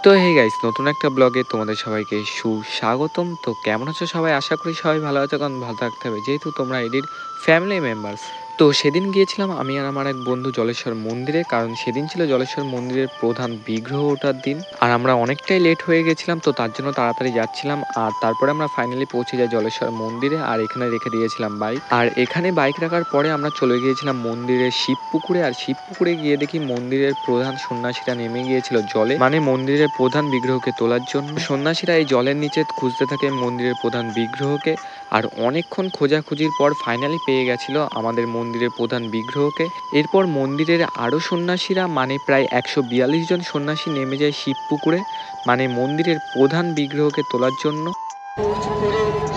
তো hey guys, নতুন একটা ব্লগে তোমাদের সবাইকে সুস্বাগতম। তো কেমন আছো সবাই? আশা করি সবাই ভালো আছো, কারণ ভালো থাকতে হবে যেহেতু তোমরা এডির ফ্যামিলি মেম্বার্স। তো সেদিন গিয়েছিলাম আমি আর আমার এক বন্ধু জলেশ্বর মন্দিরে, কারণ সেদিন ছিল জলেশ্বর মন্দিরের প্রধান বিগ্রহ ওঠার দিন। আর আমরা অনেকটাই লেট হয়ে গেছিলাম, তো তার জন্য তাড়াতাড়ি যাচ্ছিলাম। আর তারপরে আমরা ফাইনালি পৌঁছে যাই জলেশ্বর মন্দিরে, আর এখানে রেখে দিয়েছিলাম বাইক। আর এখানে বাইক রাখার পরে আমরা চলে গিয়েছিলাম মন্দিরের শিব পুকুরে। আর শিব পুকুরে গিয়ে দেখি মন্দিরের প্রধান সন্ন্যাসীরা নেমে গিয়েছিল জলে, মানে মন্দিরের প্রধান বিগ্রহকে তোলার জন্য। সন্ন্যাসীরা এই জলের নিচে খুঁজতে থাকে মন্দিরের প্রধান বিগ্রহকে। আর অনেকক্ষণ খোঁজাখুঁজির পর ফাইনালি পেয়ে গেছিল আমাদের মন্দিরের প্রধান বিগ্রহকে। এরপর মন্দিরের আরও সন্ন্যাসীরা, মানে প্রায় 142 জন সন্ন্যাসী নেমে যায় শিব পুকুরে, মানে মন্দিরের প্রধান বিগ্রহকে তোলার জন্য।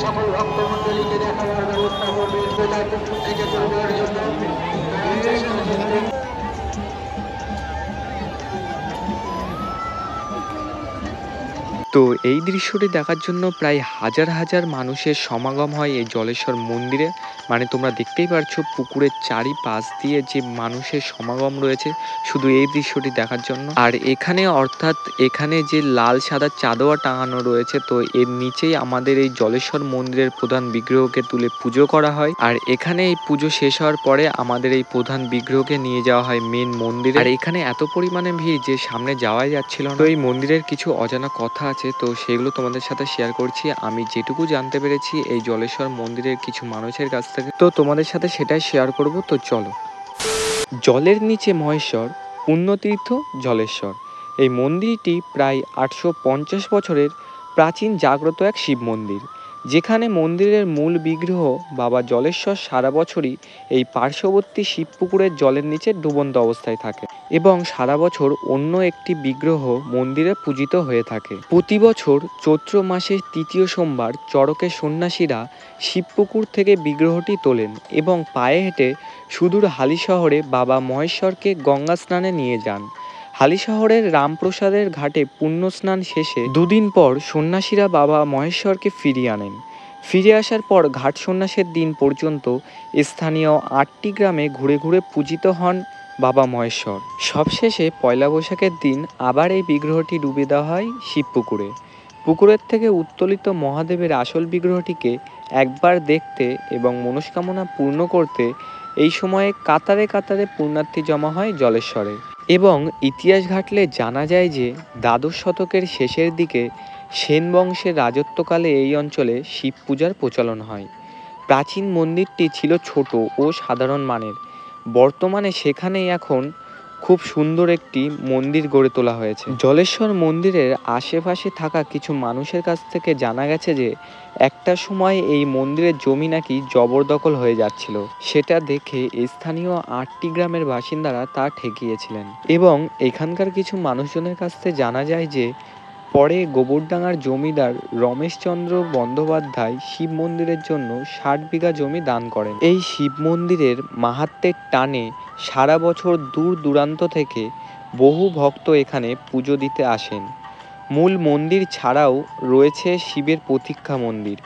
সকল ভক্তমণ্ডলীকে দেখাবার ব্যবস্থা করবে থেকে তোলার জন্য। তো এই দৃশ্যটি দেখার জন্য প্রায় হাজার হাজার মানুষের সমাগম হয় এই জলেশ্বর মন্দিরে। মানে তোমরা দেখতেই পারছো পুকুরের চারিপাশ দিয়ে যে মানুষের সমাগম রয়েছে শুধু এই দৃশ্যটি দেখার জন্য। আর এখানে অর্থাৎ এখানে যে লাল সাদা চাদর টাঙানো রয়েছে, তো এর নিচেই আমাদের এই জলেশ্বর মন্দিরের প্রধান বিগ্রহকে তুলে পুজো করা হয়। আর এখানে এই পুজো শেষ হওয়ার পরে আমাদের এই প্রধান বিগ্রহকে নিয়ে যাওয়া হয় মেন মন্দিরে। আর এখানে এত পরিমাণে ভিড় যে সামনে যাওয়াই যাচ্ছিল না। তো এই মন্দিরের কিছু অজানা কথা আছে, তো সেগুলো তোমাদের সাথে শেয়ার করছি। আমি যেটুকু জানতে পেরেছি এই জলেশ্বর মন্দিরের কিছু মানুষের কাছ থেকে, তো তোমাদের সাথে সেটাই শেয়ার করব। তো চলো। জলের নিচে মহেশ্বর, পুণ্যতীর্থ জলেশ্বর। এই মন্দিরটি প্রায় 850 বছরের প্রাচীন জাগ্রত এক শিব মন্দির, যেখানে মন্দিরের মূল বিগ্রহ বাবা জলেশ্বর সারা বছরই এই পার্শ্ববর্তী শিবপুকুরের জলের নিচে ডুবন্ত অবস্থায় থাকে এবং সারা বছর অন্য একটি বিগ্রহ মন্দিরে পূজিত হয়ে থাকে। প্রতি বছর চৈত্র মাসের তৃতীয় সোমবার চড়কে সন্ন্যাসীরা শিবপুকুর থেকে বিগ্রহটি তোলেন এবং পায়ে হেঁটে সুদূর হালিশহরে বাবা মহেশ্বরকে গঙ্গা স্নানে নিয়ে যান। হালিশহরের রামপ্রসাদের ঘাটে পুণ্য স্নান শেষে দুদিন পর সন্ন্যাসীরা বাবা মহেশ্বরকে ফিরিয়ে আনেন। ফিরে আসার পর ঘাট সন্ন্যাসের দিন পর্যন্ত স্থানীয় 8টি গ্রামে ঘুরে ঘুরে পূজিত হন বাবা মহেশ্বর। সবশেষে পয়লা বৈশাখের দিন আবার এই বিগ্রহটি ডুবিয়ে দেওয়া হয় শিবপুকুরে। পুকুরের থেকে উত্তোলিত মহাদেবের আসল বিগ্রহটিকে একবার দেখতে এবং মনস্কামনা পূর্ণ করতে এই সময়ে কাতারে কাতারে পুণ্যার্থী জমা হয় জলেশ্বরে। এবং ইতিহাস ঘাটলে জানা যায় যে দ্বাদশ শতকের শেষের দিকে সেন বংশের রাজত্বকালে এই অঞ্চলে শিব পূজার প্রচলন হয়। প্রাচীন মন্দিরটি ছিল ছোট ও সাধারণ মানের। বর্তমানে সেখানেই এখন খুব সুন্দর একটি মন্দির গড়ে তোলা হয়েছে। জলেশ্বর মন্দিরের আশেপাশে থাকা কিছু মানুষের কাছ থেকে জানা গেছে যে একটা সময় এই মন্দিরের জমি নাকি জবরদখল হয়ে যাচ্ছিল। সেটা দেখে স্থানীয় 8টি গ্রামের বাসিন্দারা তা ঠেকিয়েছিলেন। এবং এখানকার কিছু মানুষজনের কাছ থেকে জানা যায় যে পরে গোবরডাঙ্গার জমিদার রমেশচন্দ্র বন্দ্যোপাধ্যায় শিব মন্দিরের জন্য 60 বিঘা জমি দান করেন। এই শিব মন্দিরের মাহাত্ম্যের টানে সারা বছর দূর দূরান্ত থেকে বহু ভক্ত এখানে পুজো দিতে আসেন। মূল মন্দির ছাড়াও রয়েছে শিবের প্রতীক্ষা মন্দির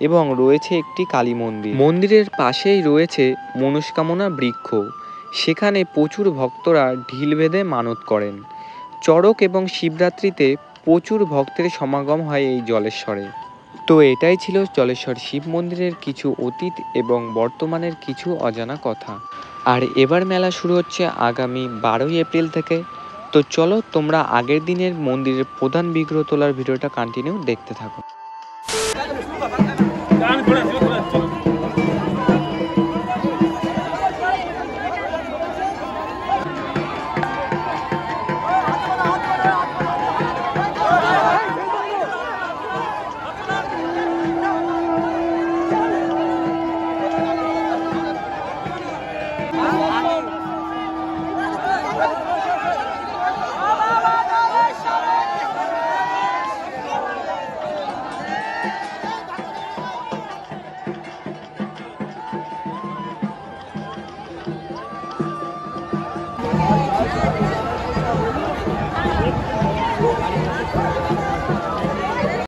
এবং রয়েছে একটি কালী মন্দির। মন্দিরের পাশেই রয়েছে মনস্কামনা বৃক্ষ, সেখানে প্রচুর ভক্তরা ঢিল বেঁধে মানত করেন। চড়ক এবং শিবরাত্রিতে প্রচুর ভক্তের সমাগম হয় এই জলেশ্বরে। তো এটাই ছিল জলেশ্বর শিব মন্দিরের কিছু অতীত এবং বর্তমানের কিছু অজানা কথা। আর এবার মেলা শুরু হচ্ছে আগামী 12ই এপ্রিল থেকে। তো চলো তোমরা আগের দিনের মন্দিরের প্রধান বিগ্রহ তোলার ভিডিওটা কন্টিনিউ দেখতে থাকো।